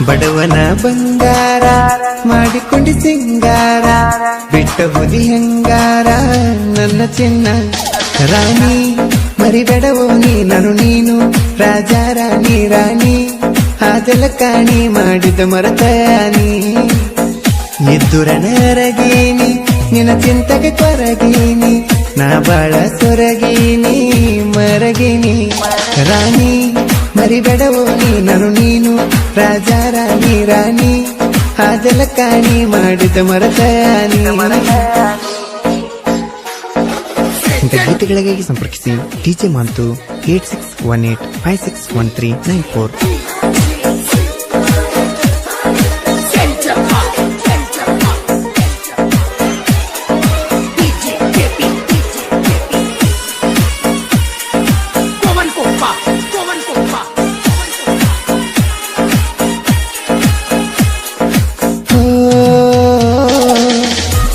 ಬಡವನ ಬಂಗಾರ ಮಾಡಿಕೊಂಡಿ ಸಿಂಗಾರ ಬಿಟ್ಟ ಬುದಿ ಹೆಂಗಾರ ನನ್ನ ಚಿನ್ನ ರಾಣಿ ಮರಿಬೇಡವೋ ನಾನು ನೀನು ರಾಜ ರಾಣಿ ರಾಣಿ ಆದಲ ಕಾಣಿ ಮಾಡಿದ ಮರತಾನಿ ಎದ್ದುರನರಗೀನಿ ನಿನ್ನ ಚಿಂತೆಗೆ ಕೊರಗೀನಿ ನಾ ಬಾಳ ಸೊರಗೀನಿ ಮರಗಿನಿ ರಾಣಿ ಮರಿಬೇಡವೋ ನಾನು ನೀನು ರಾಜ ರಾಣಿ ರಾಣಿ ಆದಲ ಕಾಣಿ ಮಾಡಿದ ಮರತಾನಿ ಗೀತೆಗಳಿಗಾಗಿ ಸಂಪರ್ಕಿಸಿ ಡಿಜೆ ಮಾಂತು 8618561394.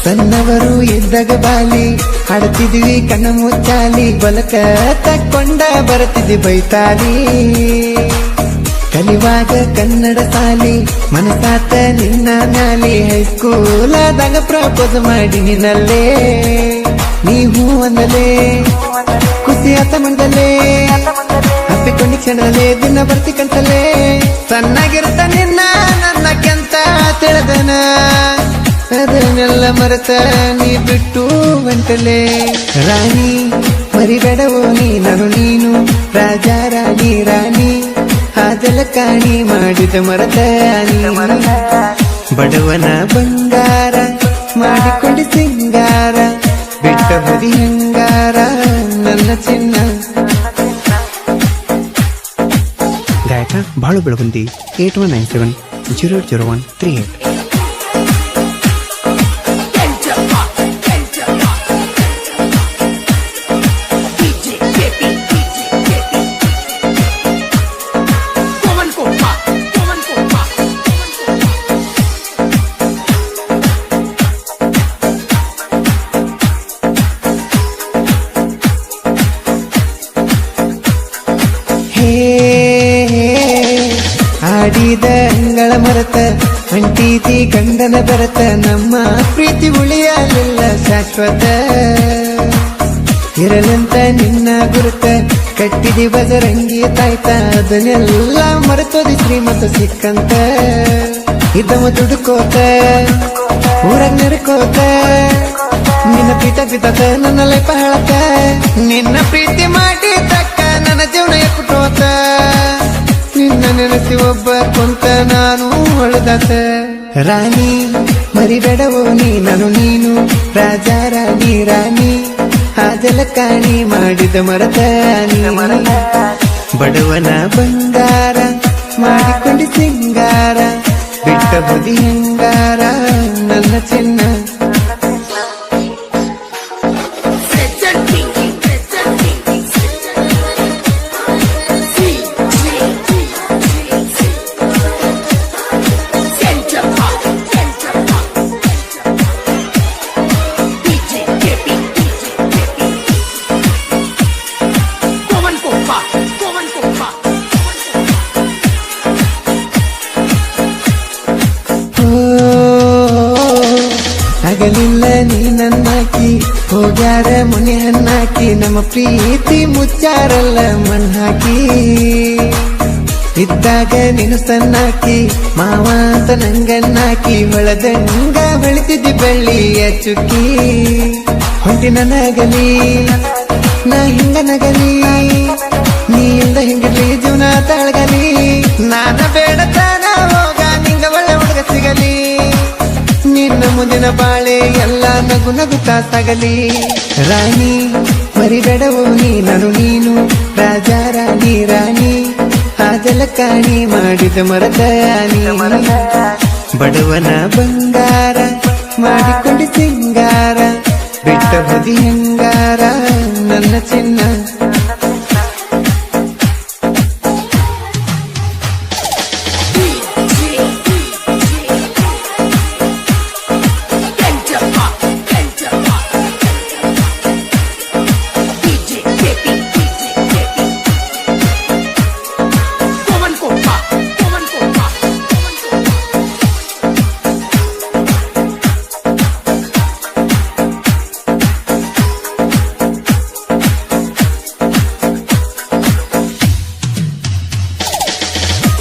ಸಣ್ಣವರು ಇದ್ದಾಗ ಬಾಲಿ ಹಾಡುತ್ತಿದ್ವಿ ಕಣ್ಣ ಮುಚ್ಚಾಲಿ ಬಲಕ ತಕ್ಕೊಂಡ ಬರುತ್ತಿದ್ವಿ ಬೈತಾಲಿ ಕಲಿವಾಗ ಕನ್ನಡ ಸಾಲಿ ಮನಸಾತ ನಿನ್ನ ಮ್ಯಾಲಿ ಹೈಸ್ಕೂಲದಾಗ ಪ್ರಪೋಸ್ ಮಾಡಿ ನಿನ್ನಲ್ಲೇ ನೀವು ಒಂದಲೇ ಖುಷಿ ಆತ ಮಂಡಲೇ ಹಪ್ಪಿಕೊಂಡಿ ಕ್ಷಣದಲ್ಲೇ ದಿನ ಬರ್ತಿ ಕಂತಲೇ ಸಣ್ಣಾಗಿರ್ತ ನಿನ್ನ ನನ್ನ ಕೆಂತ ತಿಳಿದನ ಅದನ್ನೆಲ್ಲ ಮರೆತ ನೀ ಬಿಟ್ಟು ಗಂಟಲೆ ರಾಣಿ ಮರಿಬೇಡವೋ ನಾನು ನೀನು ರಾಜ ರಾಣಿ ರಾಣಿ ಆದಲ ಕಾಣಿ ಮಾಡಿದ ಮರತಾನಿ ಬಡವನ ಬಂಗಾರ ಮಾಡಿಕೊಂಡಿ ಸಿಂಗಾರ ಬಿಟ್ಟ ಬುದಿ ಹೆಂಗಾರ ನನ್ನ ಚಿನ್ನ ಗಾಯಕ ಬಾಳು ಬೆಳಗುಂದಿ 8197080138. ಆಡಿದ ಅಂಗಳ ಮರತ ಅಂಟೀತಿ ಗಂಡನ ಬರತ ನಮ್ಮ ಪ್ರೀತಿ ಉಳಿಯಲಿಲ್ಲ ಶಾಶ್ವತ ಇರಲಂತ ನಿನ್ನ ಗುರುತ ಕಟ್ಟಿದಿ ಬಜರಂಗಿ ತಾಯ್ತ ಅದನ್ನೆಲ್ಲ ಮರೆತೋದಿ ಶ್ರೀಮಂತ ಸಿಕ್ಕಂತ ಇದ್ದವ ದುಡುಕೋತ ಊರಾಗ ನೆರ್ಕೋತ ನಿನ್ನ ಪಿತ ಪಿತತ ನನ್ನ ಲೈಫ ಹೇಳತ ನಿನ್ನ ಪ್ರೀತಿ ಮಾಡಿ ತಕ್ಕ ನನ್ನ ಜೀವನ ಎಕ್ಕುಟೋತ ನಿನ್ನ ನೆನೆಸಿ ಒಬ್ಬ ಕೊಂತ ನಾನು ಹೊಳೆದಾತ ರಾಣಿ ಮರಿಬೇಡವೋ ನಾನು ನೀನು ರಾಜ ರಾಣಿ ರಾಣಿ ಆದಲ ಕಾಣಿ ಮಾಡಿದ ಮರತಾನಿ ಬಡವನ ಬಂಗಾರ ಮಾಡಿಕೊಂಡಿ ಸಿಂಗಾರ ಬಿಟ್ಟ ಬುದಿ ಹೆಂಗಾರ ನನ್ನ ಚಿನ್ನ ಆಗಲಿಲ್ಲ ನೀ ನನ್ನಾಕಿ ಹೋಗ್ಯಾರ ಮುನಿ ಹನ್ನಾಕಿ ನಮ್ಮ ಪ್ರೀತಿ ಮುಚ್ಚಾರಲ್ಲ ಮಣ್ಣಾಕಿ ಇದ್ದಾಗ ನೀನು ಸಣ್ಣಾಕಿ ಮಾವ ಅಂತ ನಂಗನ್ನಾಕಿ ಹೊಳದಂಗ ಬೆಳಿತಿದ್ದಿ ಬೆಳ್ಳಿಯ ಚುಕ್ಕಿ ಹೊಂಟಿ ನನಗಲಿ ನಾ ಹಿಂಗ ನಗಲಿ ನೀ ಇಂದ ಹಿಂಗಿರ್ಲಿ ಜೀವನ ತಳಗಲಿ ನಾನ ಬೇಡತನ ಹೋಗ ನಿಂಗ ಒಳ್ಳೆ ಹುಡುಗ ಸಿಗಲಿ ನಿನ್ನ ಮುಂದಿನ ಬಾಳೆ ಎಲ್ಲ ನಗು ನಗುತ್ತಾ ಸಾಗಲಿ ರಾಣಿ ಮರಿಬೇಡವೋ ನಾನು ನೀನು ರಾಜ ರಾಣಿ ರಾಣಿ ಆದಲ ಕಾಣಿ ಮಾಡಿದ ಮರತಾನಿ ಬಡವನ ಬಂಗಾರ ಮಾಡಿಕೊಂಡಿ ಸಿಂಗಾರ ಬಿಟ್ಟ ಬುದಿ ಹೆಂಗಾರ ನನ್ನ ಚಿನ್ನ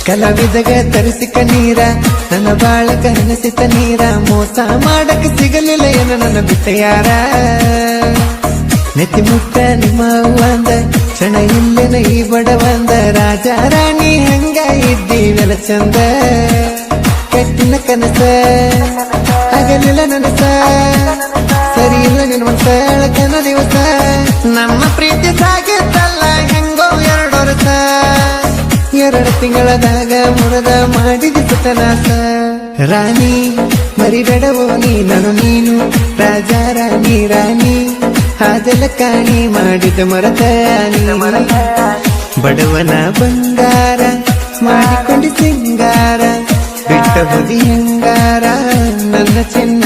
ಕಲಾವಿದಗ ತರಿಸಿಕ ನೀರ ನನ್ನ ಬಾಳಕ ಹನಸಿತ ನೀರ ಮೋಸ ಮಾಡಕ ಸಿಗಲಿಲ್ಲ ಏನ ನನ್ನ ಬಿಟ್ಟ ಯಾರ ನೆತ್ತಿ ಮುಟ್ಟ ನಿಮ್ಮ ಅಂದ ಕ್ಷಣ ಇಲ್ಲೇನ ಈ ಬಡವಂದ ರಾಜ ರಾಣಿ ಹಂಗ ಇದ್ದೀವೆಲ ಚಂದ ಕಟ್ಟಿನ ಕನಸ ಆಗಲಿಲ್ಲ ನನಸ ಸರಿ ಇಲ್ಲ ನಿನ್ನ ಮನಸ ಅಳಕನ ದಿವಸ ನಮ್ಮ ಪ್ರೀತಿ ಸಾಗಿತ್ತಲ್ಲ ಹೆಂಗೋ 2 ವರ್ಷ 2 ತಿಂಗಳದಾಗ ಮುರದ ಮಾಡಿದ ಸುತನಾಸ ರಾಣಿ ಮರಿಬೇಡವೋ ನಾನು ನೀನು ರಾಜ ರಾಣಿ ರಾಣಿ ಹಾದಲ ಕಾಣಿ ಮಾಡಿದ ಮರತ ಬಡವನ ಬಂಗಾರ ಮಾಡಿಕೊಂಡು ಸಿಂಗಾರ ಬಿಟ್ಟ ಬುದಿ ಹೆಂಗಾರ ನನ್ನ ಚಿನ್ನ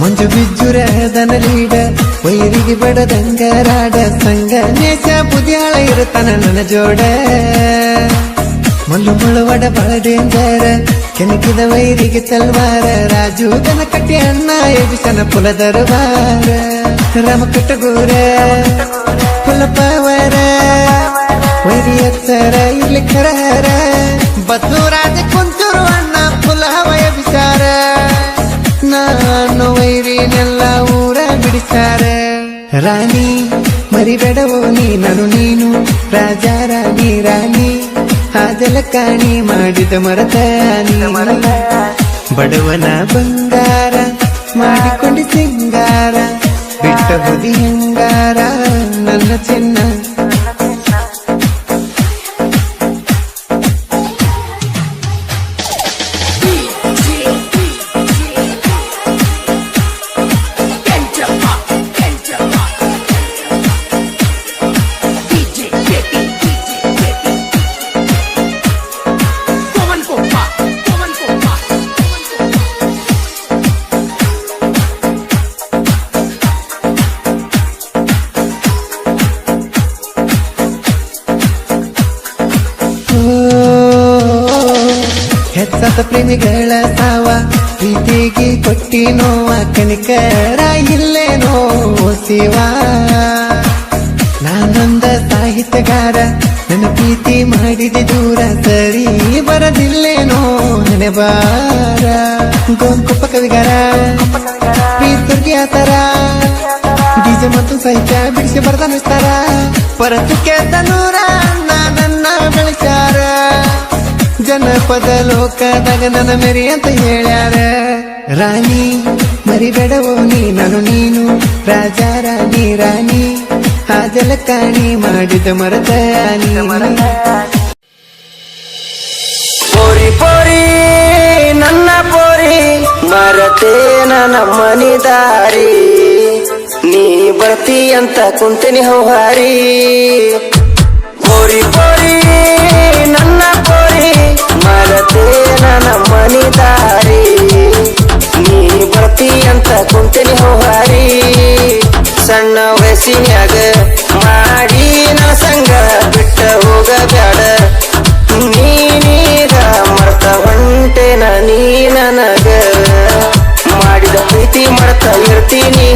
ಮಂಜು ಬಿಜ್ಜುರದನ ಲೀಡ ವೈರಿಗೆ ಬಡದಂಗರಾಡ ಸಂಗ ನೇಚ ಬುದ್ಯಾಳ ಇರುತ್ತಾನ ನನ್ನ ಜೋಡ ಮುಳ್ಳು ಮುಳುವಡ ಬಳ ಡೇಂಜರ ಕೆಣಕಿದ ವೈರಿಗೆ ತಲ್ವಾರ ರಾಜು ದನ ಕಟ್ಟಿ ಅಣ್ಣ ಎಬಿಸನ ಪುಲ ದರ್ಬಾರ ರಾಮ ಕಟ್ಟಗೂರ ಪುಲಪವರ ವೈರಿ ಎತ್ತರ ಇರ್ಲಿ ಖರಹರ ಬದ್ದು ರಾಜ ಕುಂತೂರು ಅಣ್ಣ ಪುಲಹವ ಎಬಿಸಾರ ನಾನು ವೈರಿನೆಲ್ಲ ಊರ ಬಿಡಿಸಾರ ರಾಣಿ ಮರಿಬೇಡವೋ ನಾನು ನೀನು ರಾಜ ರಾಣಿ ರಾಣಿ ಹಾದಲ ಕಾಣಿ ಮಾಡಿದ ಮರತ ಬಡವನ ಬಂಗಾರ ಮಾಡಿಕೊಂಡು ಸಿಂಗಾರ ಬಿಟ್ಟ ಬುದಿ ಹೆಂಗಾರ ನನ್ನ ಚಿನ್ನ ಹೆಚ್ಚಾದ ಪ್ರೇಮಿಗಳ ಸಾವ ಪ್ರೀತಿಗೆ ಕೊಟ್ಟಿ ನೋವ ಕನಿಕರ ಇಲ್ಲೇನೋ ಶಿವ ನಾನೊಂದ ಸಾಹಿತ್ಯಗಾರ ನನ್ನ ಪ್ರೀತಿ ಮಾಡಿದ ದೂರ ಸರಿ ಬರದಿಲ್ಲೇನೋ ನೆನೆಬಾರ ಗೋಂಕುಪ್ಪ ಕವಿಗಾರ ಪ್ರೀತಿಗೆ ಆತರ ಬೀಜ ಮತ್ತು ಸಾಹಿತ್ಯ ಬಿಡಿಸಿ ಬರ್ದಾನಿಸ್ತಾರ ಪರತು ಕೇತ ನೂರ ನನ್ನ ಬೆಳೆಸಾರ ಜನಪದ ಲೋಕದಾಗ ನನ್ನ ಮೆರಿ ಅಂತ ಹೇಳ್ಯಾರ ರಾಣಿ ಮರಿಬೇಡವೋ ನಾನು ನೀನು ರಾಜ ರಾಣಿ ರಾಣಿ ಹಾದಲ ಕಾಣಿ ಮಾಡಿದ ಮರತ ಪೋರಿ ಪೋರಿ ನನ್ನ ಪೋರಿ ಮರತೇನ ನಮ್ಮನಿ ದಾರಿ ನೀ ಬರ್ತಿ ಅಂತ ಕುಂತಿನಿ ಹೌಹಾರಿ ಪೋರಿ ಪೋರಿ ನನ್ನ ಪೋರಿ ಮರತೇನ ನಮ್ಮನಿ ದಾರಿ ನೀ ಬರ್ತಿ ಅಂತ ಕುಂತಿನಿ ಹೌಹಾರಿ ಸಣ್ಣ ವಯಸ್ಸಿನ್ಯಾಗ ಮಾಡಿ ನನ್ನ ಸಂಗ ಬಿಟ್ಟ ಹೋಗಬ್ಯಾಡ ನೀನೀಗ ಮರ್ತ ಹೊಂಟೆನ ನೀ ನನಗ ಮಾಡಿದ ಪ್ರೀತಿ ಮಾಡ್ತಾ ಇರ್ತೀನಿ